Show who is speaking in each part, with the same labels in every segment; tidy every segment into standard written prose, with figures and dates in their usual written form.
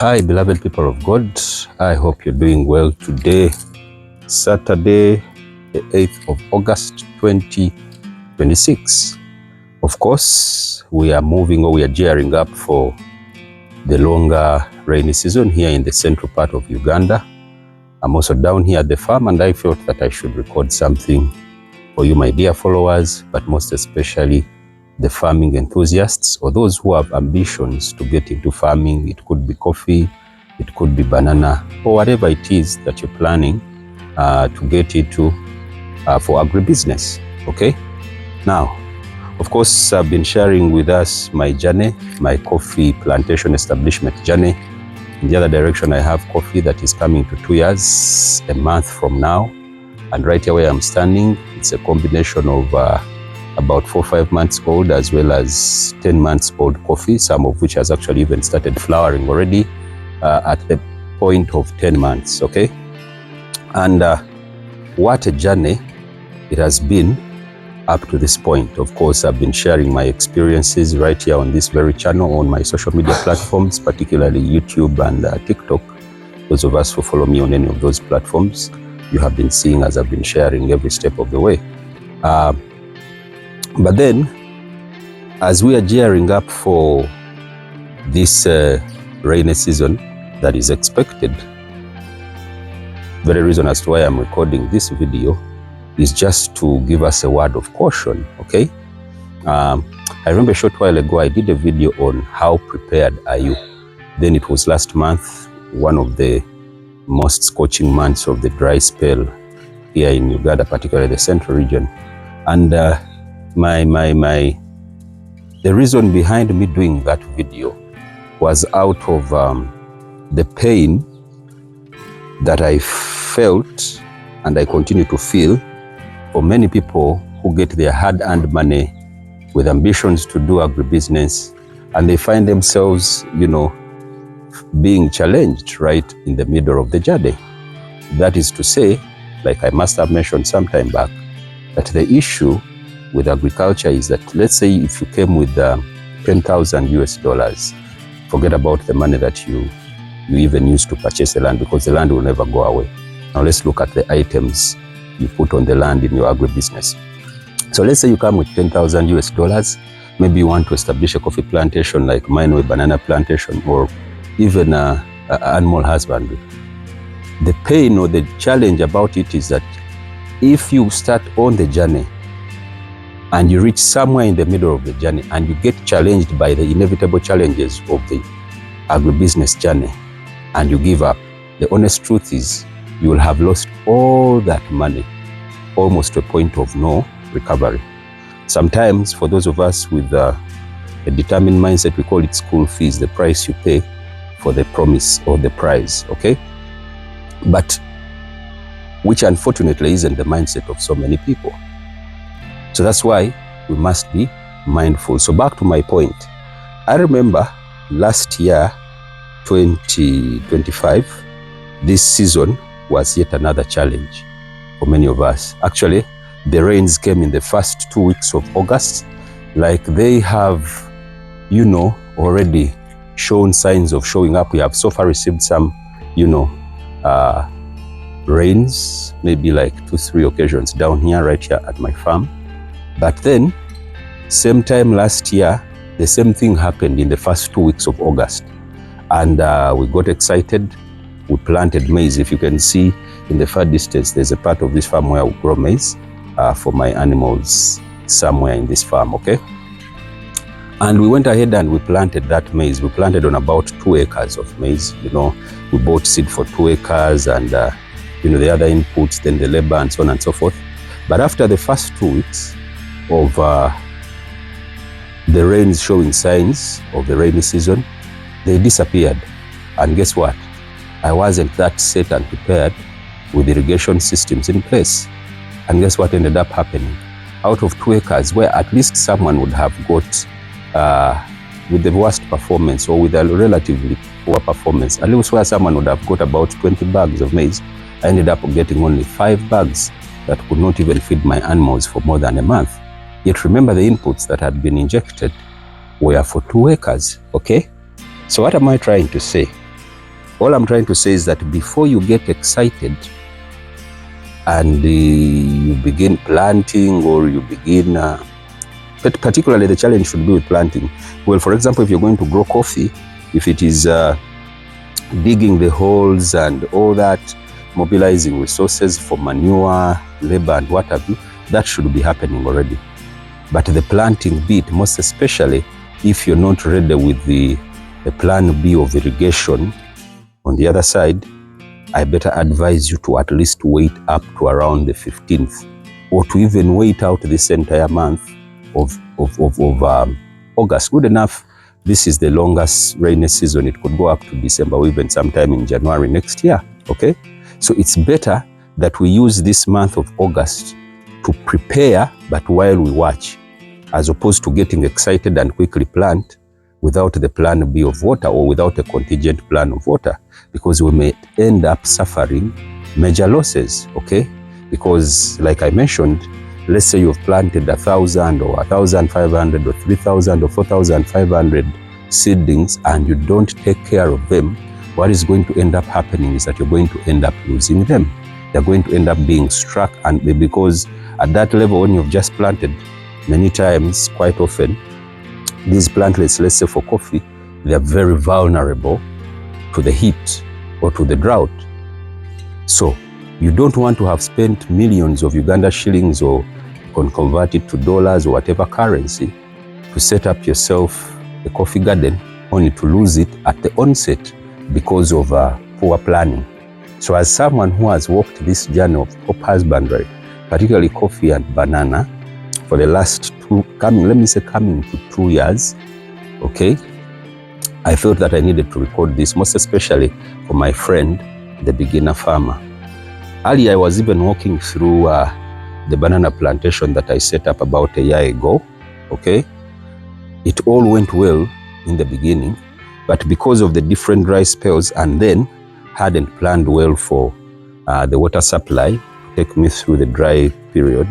Speaker 1: Hi, beloved people of God. I hope you're doing well today, Saturday, the 8th of August, 2026. Of course, we are gearing up for the longer rainy season here in the central part of Uganda. I'm also down here at the farm, and I felt that I should record something for you, my dear followers, but most especially the farming enthusiasts or those who have ambitions to get into farming. It could be coffee, it could be banana, or whatever it is that you're planning to get into for agribusiness. Okay? Now, of course, I've been sharing with us my journey, my coffee plantation establishment journey. In the other direction, I have coffee that is coming to 2 years, a month from now. And right here where I'm standing, it's a combination of about 4 or 5 months old as well as 10 months old coffee, some of which has actually even started flowering already at the point of 10 months, okay? And what a journey it has been up to this point. Of course, I've been sharing my experiences right here on this very channel on my social media platforms, particularly YouTube and TikTok. Those of us who follow me on any of those platforms, you have been seeing as I've been sharing every step of the way. But then, as we are gearing up for this rainy season that is expected, very reason as to why I'm recording this video is just to give us a word of caution, okay? I remember a short while ago I did a video on how prepared are you. Then it was last month, one of the most scorching months of the dry spell here in Uganda, particularly the central region. And the reason behind me doing that video was out of the pain that I felt and I continue to feel for many people who get their hard-earned money with ambitions to do agribusiness, and they find themselves, being challenged right in the middle of the journey. That is to say, like I must have mentioned some time back, that the issue with agriculture is that, let's say if you came with 10,000 US dollars, forget about the money that you even use to purchase the land, because the land will never go away. Now let's look at the items you put on the land in your agribusiness. So let's say you come with 10,000 US dollars, maybe you want to establish a coffee plantation like mine, or a banana plantation, or even animal husbandry. The pain or the challenge about it is that if you start on the journey and you reach somewhere in the middle of the journey and you get challenged by the inevitable challenges of the agribusiness journey and you give up, the honest truth is you will have lost all that money, almost to a point of no recovery. Sometimes for those of us with a determined mindset, we call it school fees, the price you pay for the promise or the prize, okay? But which unfortunately isn't the mindset of so many people. So that's why we must be mindful. So back to my point. I remember last year, 2025, this season was yet another challenge for many of us. Actually, the rains came in the first 2 weeks of August, like they have, already shown signs of showing up. We have so far received some, rains, maybe like 2-3 occasions down here, right here at my farm. But then, same time last year, the same thing happened in the first 2 weeks of August. And we got excited. We planted maize. If you can see in the far distance, there's a part of this farm where we grow maize for my animals somewhere in this farm, okay? And we went ahead and we planted that maize. We planted on about 2 acres of maize. We bought seed for 2 acres and, the other inputs, then the labor and so on and so forth. But after the first 2 weeks of the rains showing signs of the rainy season, they disappeared. And guess what? I wasn't that set and prepared with irrigation systems in place. And guess what ended up happening? Out of 2 acres, where at least someone would have got with the worst performance or with a relatively poor performance, at least where someone would have got about 20 bags of maize, I ended up getting only 5 bags that could not even feed my animals for more than a month. Yet remember, the inputs that had been injected were for 2 acres, okay? So what am I trying to say? All I'm trying to say is that before you get excited and you begin planting, or you begin, but particularly the challenge should be with planting. Well, for example, if you're going to grow coffee, if it is digging the holes and all that, mobilizing resources for manure, labor and what have you, that should be happening already. But the planting bit, most especially if you're not ready with the plan B of irrigation on the other side, I better advise you to at least wait up to around the 15th, or to even wait out this entire month of August. Good enough, this is the longest rainy season. It could go up to December, or even sometime in January next year, okay? So it's better that we use this month of August to prepare, but while we watch, as opposed to getting excited and quickly plant without the plan B of water, or without a contingent plan of water, because we may end up suffering major losses, okay? Because like I mentioned, let's say you've planted 1,000 or 1,500 or 3,000 or 4,500 seedlings and you don't take care of them, what is going to end up happening is that you're going to end up losing them. They're going to end up being struck, and because at that level, when you've just planted, many times, quite often, these plantlets, let's say for coffee, they are very vulnerable to the heat or to the drought. So you don't want to have spent millions of Uganda shillings, or convert it to dollars or whatever currency, to set up yourself a coffee garden only to lose it at the onset because of poor planning. So as someone who has walked this journey of crop husbandry, particularly coffee and banana, for the last coming to 2 years, okay, I felt that I needed to record this, most especially for my friend, the beginner farmer. Earlier, I was even walking through the banana plantation that I set up about a year ago, okay? It all went well in the beginning, but because of the different dry spells, and then hadn't planned well for the water supply to take me through the dry period,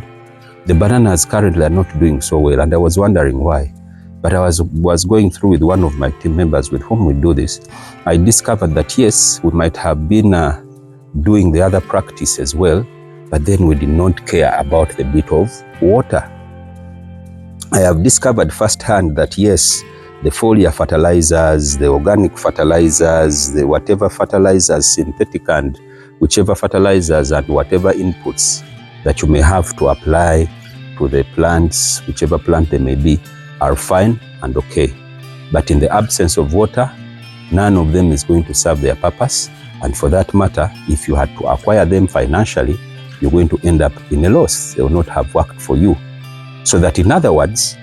Speaker 1: the bananas currently are not doing so well, and I was wondering why. But I was going through with one of my team members with whom we do this. I discovered that yes, we might have been doing the other practice as well, but then we did not care about the bit of water. I have discovered firsthand that yes, the foliar fertilizers, the organic fertilizers, the whatever fertilizers, synthetic and whichever fertilizers and whatever inputs that you may have to apply to the plants, whichever plant they may be, are fine and okay. But in the absence of water, none of them is going to serve their purpose. And for that matter, if you had to acquire them financially, you're going to end up in a loss. They will not have worked for you. So that in other words,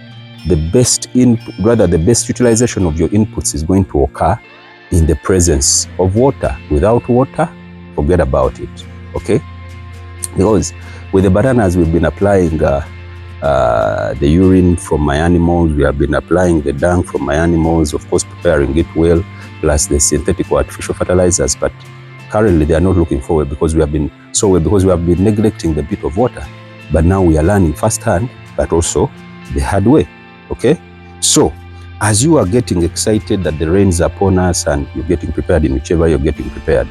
Speaker 1: the best utilization of your inputs is going to occur in the presence of water. Without water, forget about it, okay? Because with the bananas, we've been applying the urine from my animals, we have been applying the dung from my animals, of course preparing it well, plus the synthetic or artificial fertilizers, but currently they are not looking forward because we have been neglecting the bit of water. But now we are learning firsthand, but also the hard way, okay? So as you are getting excited that the rains are upon us and you're getting prepared in whichever you're getting prepared,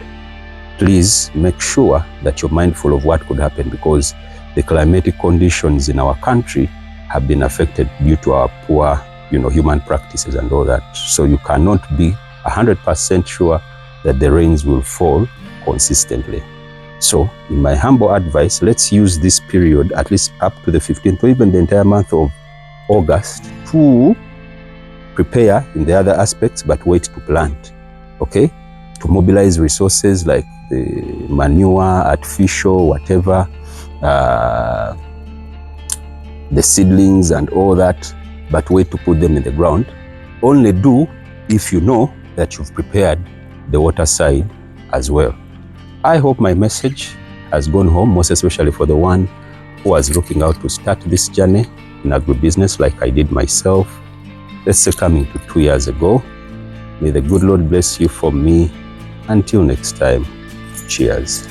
Speaker 1: please make sure that you're mindful of what could happen, because the climatic conditions in our country have been affected due to our poor, human practices and all that. So you cannot be 100% sure that the rains will fall consistently. So in my humble advice, let's use this period, at least up to the 15th or even the entire month of August, to prepare in the other aspects, but wait to plant, okay? To mobilize resources like the manure, artificial, whatever, the seedlings and all that, but wait to put them in the ground. Only do if you know that you've prepared the water side as well. I hope my message has gone home, most especially for the one who was looking out to start this journey in agribusiness like I did myself, let's say coming to 2 years ago. May the good Lord bless you from me. Until next time, cheers.